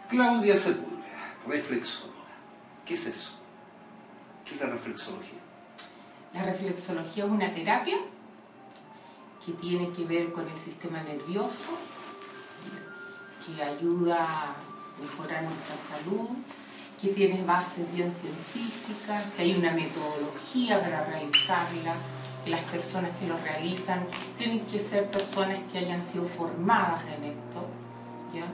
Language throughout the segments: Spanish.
Claudia Sepúlveda, reflexóloga. ¿Qué es eso? ¿Qué es la reflexología? La reflexología es una terapia que tiene que ver con el sistema nervioso, que ayuda a mejorar nuestra salud, que tiene bases bien científicas, que hay una metodología para realizarla, que las personas que lo realizan tienen que ser personas que hayan sido formadas en esto, ¿ya?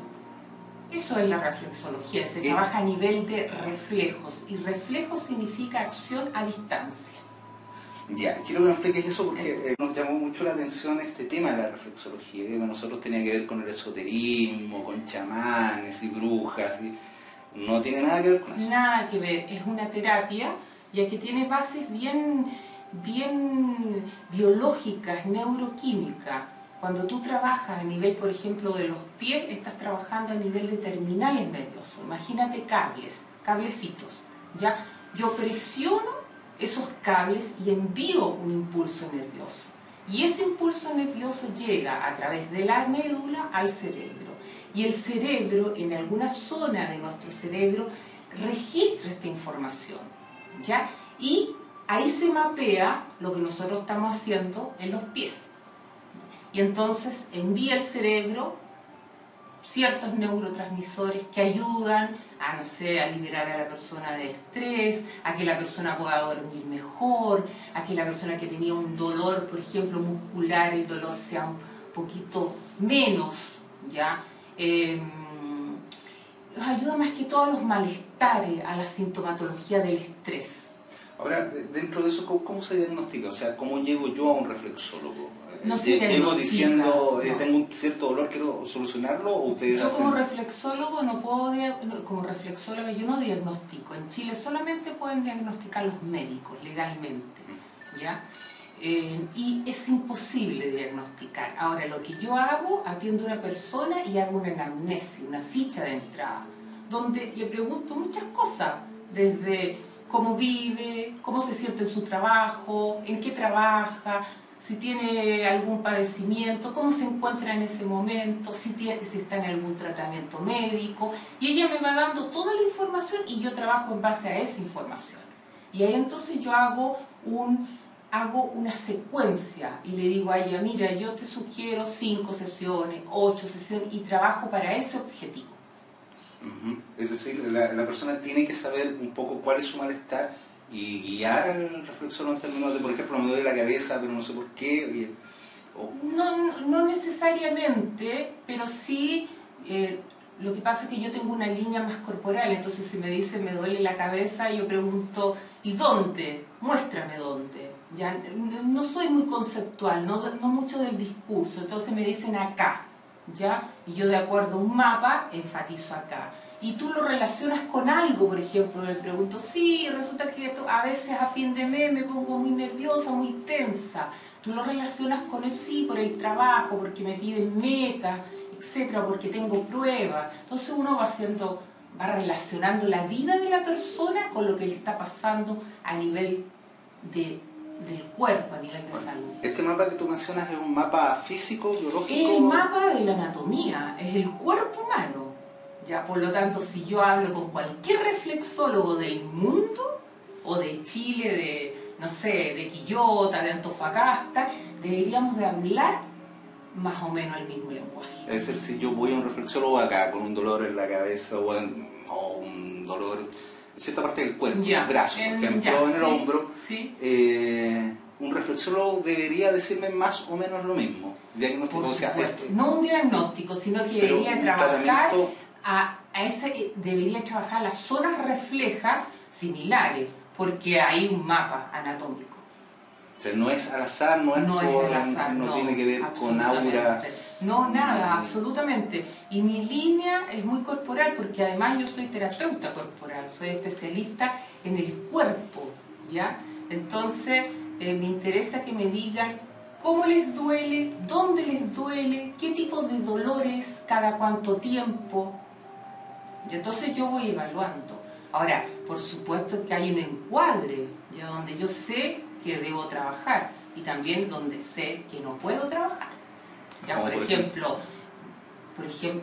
Eso es la reflexología, se trabaja a nivel de reflejos, y reflejos significa acción a distancia. Ya, quiero que me expliques eso porque nos llamó mucho la atención este tema de la reflexología, que nosotros tenía que ver con el esoterismo, con chamanes y brujas, y no tiene nada que ver con eso. Nada que ver, es una terapia ya que tiene bases bien biológicas, neuroquímicas. Cuando tú trabajas a nivel, por ejemplo, de los pies, estás trabajando a nivel de terminales nerviosos. Imagínate cablecitos, ¿ya? Yo presiono esos cables y envío un impulso nervioso. Y ese impulso nervioso llega a través de la médula al cerebro. Y el cerebro, en alguna zona de nuestro cerebro, registra esta información, ¿ya? Y ahí se mapea lo que nosotros estamos haciendo en los pies. Y entonces envía al cerebro ciertos neurotransmisores que ayudan a, no sé, a liberar a la persona de estrés, a que la persona pueda dormir mejor, a que la persona que tenía un dolor, por ejemplo, muscular, el dolor sea un poquito menos, ¿ya? Los ayuda más que todo a los malestares, a la sintomatología del estrés. Ahora, dentro de eso, ¿cómo se diagnostica? O sea, ¿cómo llego yo a un reflexólogo? No se ¿Llego diciendo, no. tengo un cierto dolor, quiero solucionarlo? ¿O ustedes yo como reflexólogo no puedo, como reflexóloga yo no diagnostico. En Chile solamente pueden diagnosticar los médicos legalmente, ¿ya? Y es imposible diagnosticar. Ahora, lo que yo hago, atiendo a una persona y hago una anamnesis, una ficha de entrada, donde le pregunto muchas cosas, desde cómo vive, cómo se siente en su trabajo, en qué trabaja, si tiene algún padecimiento, cómo se encuentra en ese momento, si está en algún tratamiento médico, y ella me va dando toda la información y yo trabajo en base a esa información. Y ahí entonces yo hago una secuencia y le digo a ella, mira, yo te sugiero 5 sesiones, 8 sesiones, y trabajo para ese objetivo. Es decir, la persona tiene que saber un poco cuál es su malestar y guiar al reflexólogo en términos de, por ejemplo, me duele la cabeza, pero no sé por qué. No necesariamente, pero sí, lo que pasa es que yo tengo una línea más corporal, entonces si me dicen me duele la cabeza, yo pregunto, ¿y dónde? Muéstrame dónde. Ya, no soy muy conceptual, no mucho del discurso, entonces me dicen acá, ¿ya? Y yo de acuerdo a un mapa enfatizo acá. Y tú lo relacionas con algo, por ejemplo, le pregunto, sí, resulta que a veces a fin de mes me pongo muy nerviosa, muy tensa. Tú lo relacionas con eso, sí, por el trabajo, porque me piden metas, etcétera, porque tengo pruebas. Entonces uno va relacionando la vida de la persona con lo que le está pasando a nivel del cuerpo, a nivel de salud. ¿Este mapa que tú mencionas es un mapa físico, biológico? Es el mapa de la anatomía, es el cuerpo humano. Ya, por lo tanto, si yo hablo con cualquier reflexólogo del mundo, o de Chile, de, no sé, de Quillota, de Antofagasta, deberíamos de hablar más o menos el mismo lenguaje. Es decir, si yo voy a un reflexólogo acá con un dolor en la cabeza o un dolor en cierta parte del cuerpo, en el brazo, por ejemplo, en el hombro, un reflexólogo debería decirme más o menos lo mismo. Diagnóstico, o sea, no un diagnóstico, sino que debería trabajar debería trabajar las zonas reflejas similares, porque hay un mapa anatómico. O sea, no es al azar, no tiene que ver con auras. No, nada, absolutamente. Y mi línea es muy corporal, porque además yo soy terapeuta corporal, soy especialista en el cuerpo, ¿ya? Entonces, me interesa que me digan cómo les duele, dónde les duele, qué tipo de dolores, cada cuánto tiempo. Y entonces yo voy evaluando. Ahora, por supuesto que hay un encuadre, ya donde yo sé que debo trabajar y también donde sé que no puedo trabajar. Ya, por ejemplo,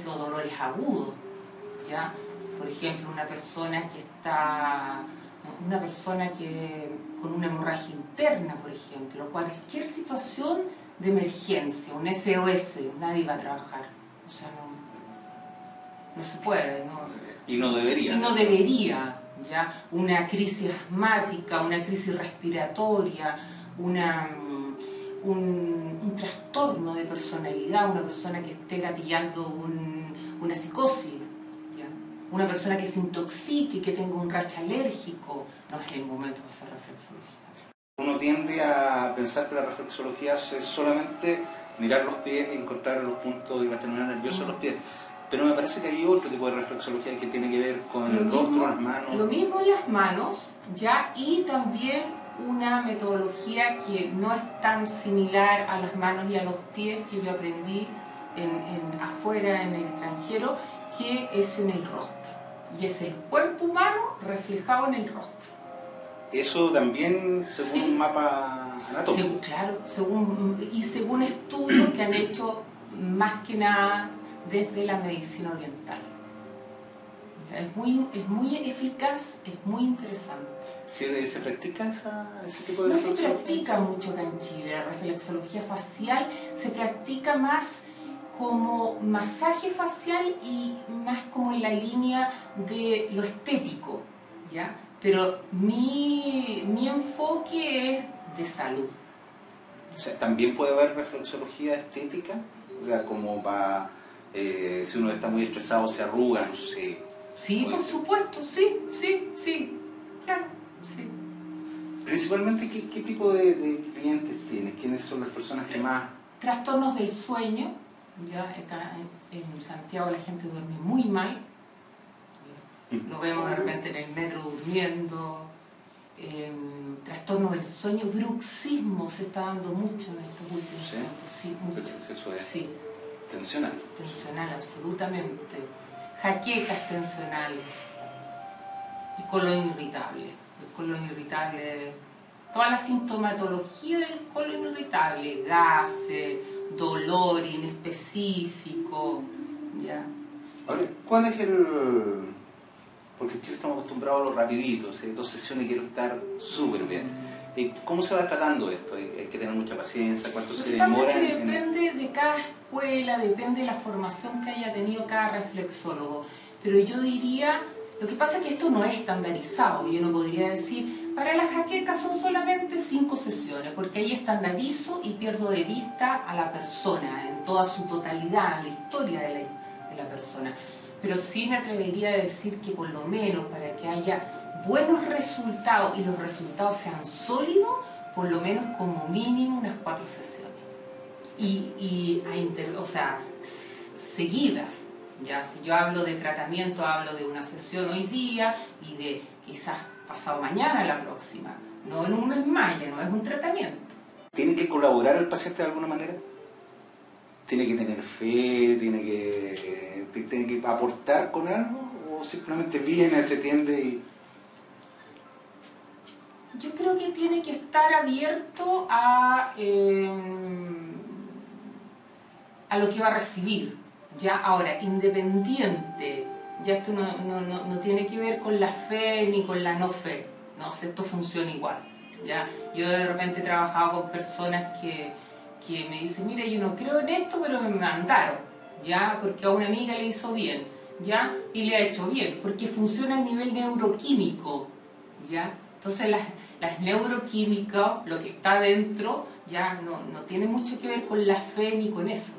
dolores agudos. ¿ya? Por ejemplo, una persona con una hemorragia interna, por ejemplo, cualquier situación de emergencia, un SOS, nadie va a trabajar. O sea, no se puede. Y no debería. Y no debería, ¿ya? Una crisis asmática, una crisis respiratoria, un trastorno de personalidad, una persona que esté gatillando una psicosis, ¿ya? Una persona que se intoxique, que tenga un racha alérgico, no es el momento de hacer reflexología. Uno tiende a pensar que la reflexología es solamente mirar los pies y encontrar los puntos y las terminales nerviosas de los pies. Pero me parece que hay otro tipo de reflexología que tiene que ver con el rostro, las manos. Lo mismo en las manos, ¿ya? Y también una metodología que no es tan similar a las manos y a los pies, que yo aprendí afuera, en el extranjero, que es en el rostro. Y es el cuerpo humano reflejado en el rostro. Eso también según un mapa anatómico. Claro, según estudios que han hecho más que nada desde la medicina oriental. Es muy eficaz, es muy interesante. ¿Se practica ese tipo de reflexología? No se practica mucho acá en Chile. La reflexología facial se practica más como masaje facial y más como en la línea de lo estético, ¿ya? Pero mi enfoque es de salud. O sea, ¿también puede haber reflexología estética? O sea, como para, si uno está muy estresado, se arruga, no sé. Sí, por supuesto, sí, claro, sí. Principalmente, ¿qué tipo de clientes tienes? ¿Quiénes son las personas que más...? Trastornos del sueño. Ya acá en Santiago la gente duerme muy mal. Lo vemos de repente en el metro durmiendo. Trastorno del sueño, bruxismo se está dando mucho en estos últimos tiempos. Sí, mucho. Eso es sí. Tensional. Tensional, absolutamente. Jaquecas tensionales. Y colon irritable. El colon irritable, toda la sintomatología del colon irritable, gases, dolor inespecífico. ¿Ya? Ahora, ¿cuál es el...? Porque en Chile estamos acostumbrados a los rapiditos, 2 sesiones y quiero estar súper bien. ¿Cómo se va tratando esto? ¿Hay que tener mucha paciencia? ¿Cuánto se demora? Lo que pasa es que depende de cada escuela, depende de la formación que haya tenido cada reflexólogo. Pero yo diría, lo que pasa es que esto no es estandarizado. Yo no podría decir, para las jaquecas son solamente 5 sesiones, porque ahí estandarizo y pierdo de vista a la persona en toda su totalidad, la historia de la persona. Pero sí me atrevería a decir que por lo menos para que haya buenos resultados y los resultados sean sólidos, por lo menos como mínimo unas 4 sesiones. Seguidas. ¿Ya? Si yo hablo de tratamiento, hablo de una sesión hoy día y de quizás pasado mañana la próxima. No en un mes más, ya no es un tratamiento. ¿Tiene que colaborar el paciente de alguna manera? ¿Tiene que tener fe? ¿Tiene que aportar con algo? ¿O simplemente viene, se atiende y...? Yo creo que tiene que estar abierto a lo que va a recibir. ¿Ya? Ahora, independiente, ya esto no tiene que ver con la fe ni con la no fe. No, esto funciona igual. ¿Ya? Yo de repente he trabajado con personas que me dicen, mira, yo no creo en esto, pero me mandaron, ¿ya? Porque a una amiga le hizo bien, ¿ya? Y le ha hecho bien, porque funciona a nivel neuroquímico, ¿ya? Entonces las neuroquímicas, lo que está dentro, ya no tiene mucho que ver con la fe ni con eso.